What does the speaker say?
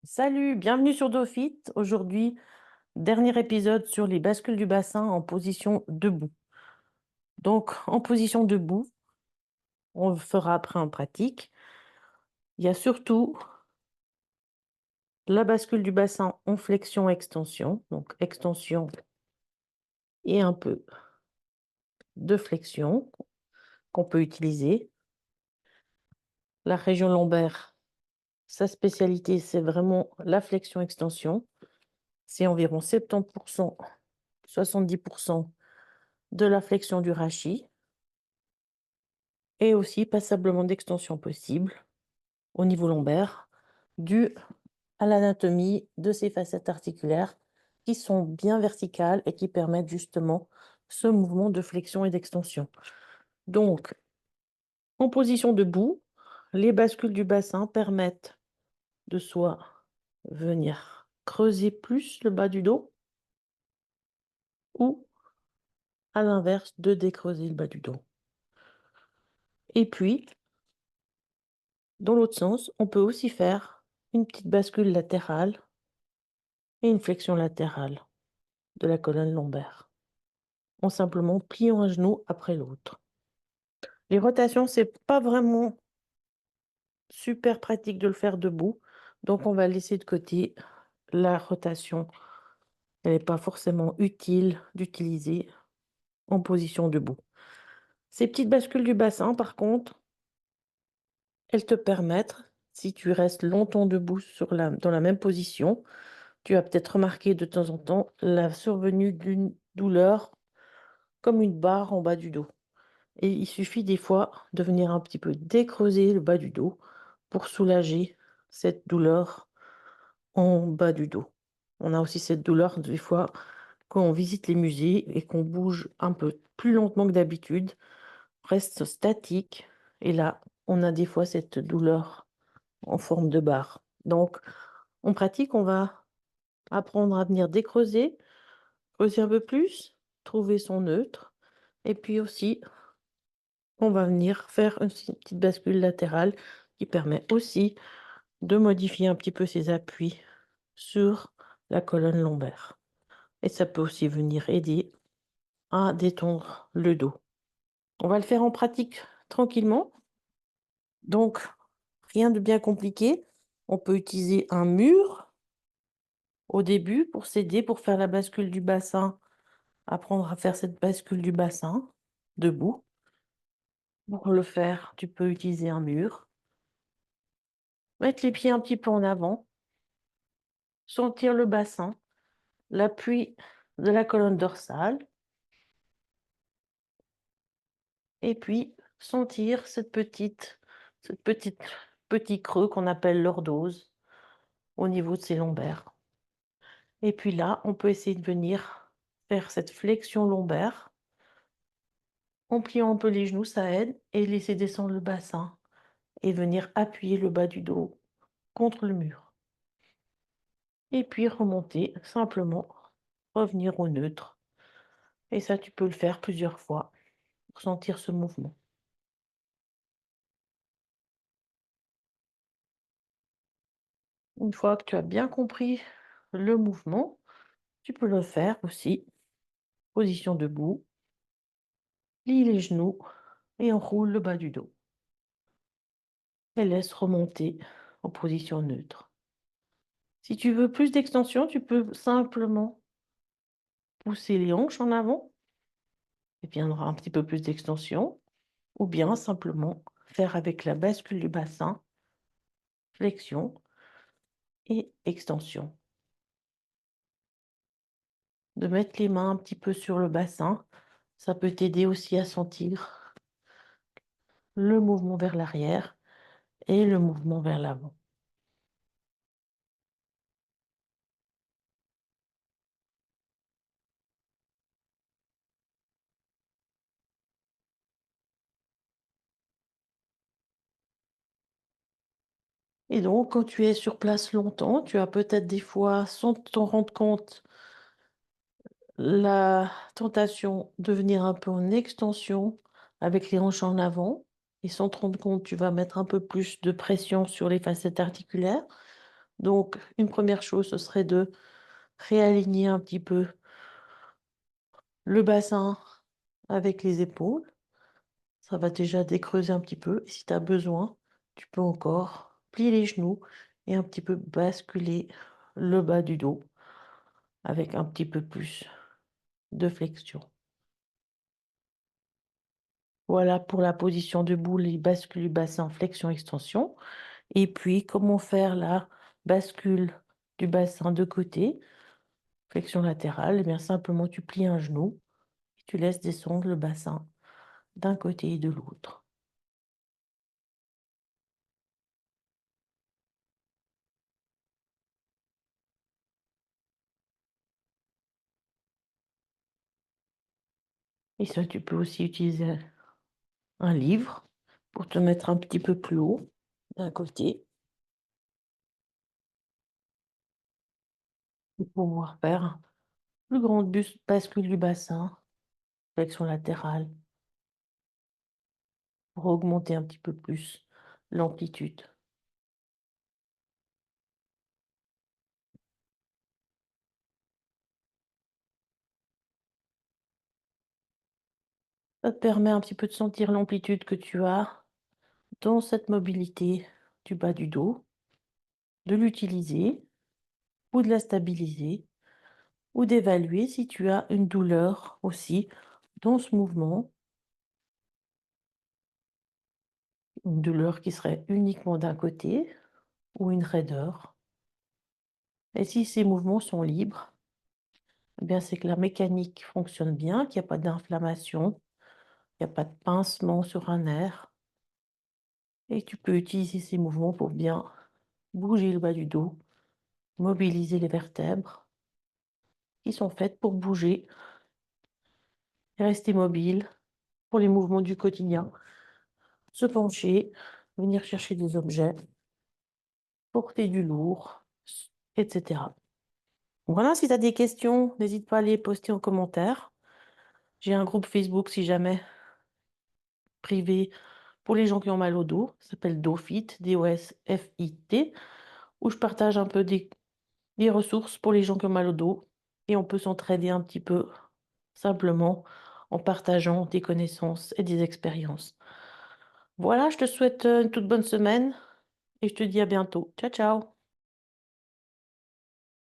Salut, bienvenue sur DoFit. Aujourd'hui, dernier épisode sur les bascules du bassin en position debout. Donc, en position debout, on le fera après en pratique. Il y a surtout la bascule du bassin en flexion-extension. Donc, extension et un peu de flexion qu'on peut utiliser. La région lombaire, sa spécialité, c'est vraiment la flexion-extension. C'est environ 70%, 70% de la flexion du rachis. Et aussi passablement d'extension possible au niveau lombaire, dû à l'anatomie de ces facettes articulaires qui sont bien verticales et qui permettent justement ce mouvement de flexion et d'extension. Donc, en position debout, les bascules du bassin permettent de soit venir creuser plus le bas du dos ou, à l'inverse, de décreuser le bas du dos. Et puis, dans l'autre sens, on peut aussi faire une petite bascule latérale et une flexion latérale de la colonne lombaire, en simplement pliant un genou après l'autre. Les rotations, c'est pas vraiment super pratique de le faire debout, donc on va laisser de côté la rotation. Elle n'est pas forcément utile d'utiliser en position debout. Ces petites bascules du bassin, par contre, elles te permettent, si tu restes longtemps debout dans la même position, tu as peut-être remarqué de temps en temps la survenue d'une douleur comme une barre en bas du dos. Et il suffit des fois de venir un petit peu décreuser le bas du dos pour soulager cette douleur en bas du dos. On a aussi cette douleur des fois quand on visite les musées et qu'on bouge un peu plus lentement que d'habitude, reste statique. Et là, on a des fois cette douleur en forme de barre. Donc, en pratique, on va apprendre à venir décreuser, creuser un peu plus, trouver son neutre. Et puis aussi, on va venir faire une petite bascule latérale qui permet aussi de modifier un petit peu ses appuis sur la colonne lombaire. Et ça peut aussi venir aider à détendre le dos. On va le faire en pratique tranquillement. Donc, rien de bien compliqué. On peut utiliser un mur au début pour s'aider, pour faire la bascule du bassin, apprendre à faire cette bascule du bassin debout. Pour le faire, tu peux utiliser un mur. Mettre les pieds un petit peu en avant, sentir le bassin, l'appui de la colonne dorsale, et puis sentir cette petite petit creux qu'on appelle lordose au niveau de ses lombaires. Et puis là, on peut essayer de venir faire cette flexion lombaire en pliant un peu les genoux, ça aide, et laisser descendre le bassin et venir appuyer le bas du dos contre le mur. Et puis remonter simplement, revenir au neutre. Et ça, tu peux le faire plusieurs fois pour sentir ce mouvement. Une fois que tu as bien compris le mouvement, tu peux le faire aussi, position debout, plie les genoux et enroule le bas du dos. Et laisse remonter en position neutre. Si tu veux plus d'extension, tu peux simplement pousser les hanches en avant, et bien on aura un petit peu plus d'extension, ou bien simplement faire avec la bascule du bassin, flexion et extension. De mettre les mains un petit peu sur le bassin, ça peut t'aider aussi à sentir le mouvement vers l'arrière et le mouvement vers l'avant. Et donc, quand tu es sur place longtemps, tu as peut-être des fois, sans t'en rendre compte, la tentation de venir un peu en extension avec les hanches en avant. Et sans te rendre compte, tu vas mettre un peu plus de pression sur les facettes articulaires. Donc, une première chose, ce serait de réaligner un petit peu le bassin avec les épaules. Ça va déjà décreuser un petit peu. Et si tu as besoin, tu peux encore plier les genoux et un petit peu basculer le bas du dos avec un petit peu plus de flexion. Voilà pour la position debout, les bascules du bassin, flexion, extension. Et puis, comment faire la bascule du bassin de côté, flexion latérale? Eh bien, simplement, tu plies un genou et tu laisses descendre le bassin d'un côté et de l'autre. Et ça, tu peux aussi utiliser un livre pour te mettre un petit peu plus haut d'un côté pour pouvoir faire un plus grande bascule du bassin, flexion latérale, pour augmenter un petit peu plus l'amplitude. Ça te permet un petit peu de sentir l'amplitude que tu as dans cette mobilité du bas du dos, de l'utiliser ou de la stabiliser ou d'évaluer si tu as une douleur aussi dans ce mouvement, une douleur qui serait uniquement d'un côté ou une raideur. Et si ces mouvements sont libres, eh bien c'est que la mécanique fonctionne bien, qu'il n'y a pas d'inflammation, il n'y a pas de pincement sur un nerf. Et tu peux utiliser ces mouvements pour bien bouger le bas du dos, mobiliser les vertèbres qui sont faites pour bouger et rester mobile pour les mouvements du quotidien. Se pencher, venir chercher des objets, porter du lourd, etc. Voilà, si tu as des questions, n'hésite pas à les poster en commentaire. J'ai un groupe Facebook, si jamais, privé pour les gens qui ont mal au dos. Ça s'appelle DOFIT, DOSFIT, où je partage un peu des ressources pour les gens qui ont mal au dos. Et on peut s'entraider un petit peu simplement en partageant des connaissances et des expériences. Voilà, je te souhaite une toute bonne semaine et je te dis à bientôt. Ciao, ciao!